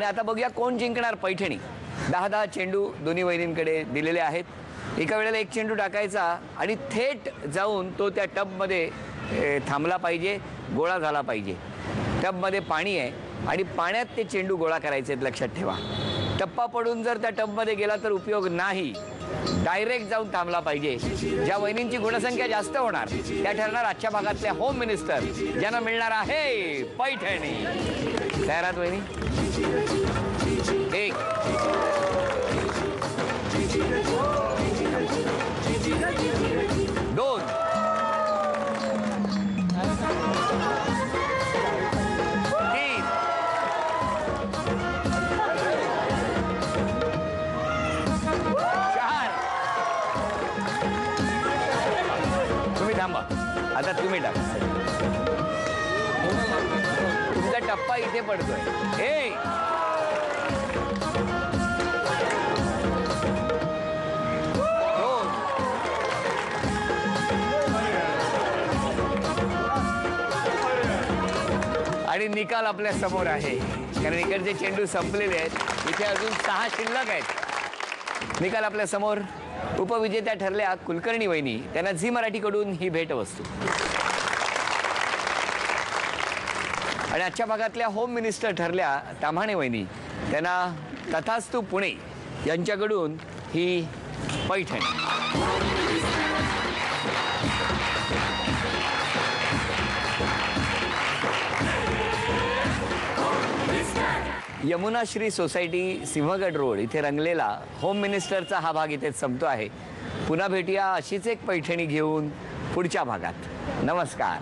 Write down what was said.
आणि आता बघूया कोण जिंकणार पैठणी। 10-10 चेंडू दोन्ही वहिनींकडे दिलेले आहेत। एका वेळेला एक चेंडू टाकायचा आणि थेट जाऊन तो त्या टबमध्ये थांबला पाहिजे, गोळा झाला पाहिजे। टबमध्ये पाणी आहे आणि पाण्यात ते चेंडू गोळा करायचे आहेत, लक्षात ठेवा। टप्पा पडून जर त्या टबमध्ये गेला तर उपयोग नाही, डायरेक्ट जाऊन थांबला पाहिजे। ज्या वहिनींची गुणसंख्या जास्त होणार त्या ठरणार आजच्या भागातले होम मिनिस्टर, ज्यांना मिळणार आहे पैठणी। तयार आहात वहिनी? एक, दोन, तीन, चार। तुम्ही थांबा, आता तुम्ही टाका। तुमचा टप्पा इथे पडतोय। एक, दोन, आणि निकाल आपल्या समोर आहे, कारण इकडचे चेंडू संपलेले आहेत, इथे अजून 6 शिल्लक आहेत। निकाल आपल्या समोर। उपविजेत्या ठरल्या कुलकर्णी वहिनी, त्यांना झी मराठीकडून ही भेटवस्तू। आणि आजच्या भागातल्या होम मिनिस्टर ठरल्या ताम्हाणे वहिनी, त्यांना तथास्तु पुणे यांच्याकडून ही पैठणी। यमुनाश्री सोसायटी सिंहगड रोड इथे रंगलेला होम मिनिस्टरचा हा भाग इथेच संपतो आहे। पुन्हा भेटूया अशीच एक पैठणी घेऊन पुढच्या भागात। नमस्कार।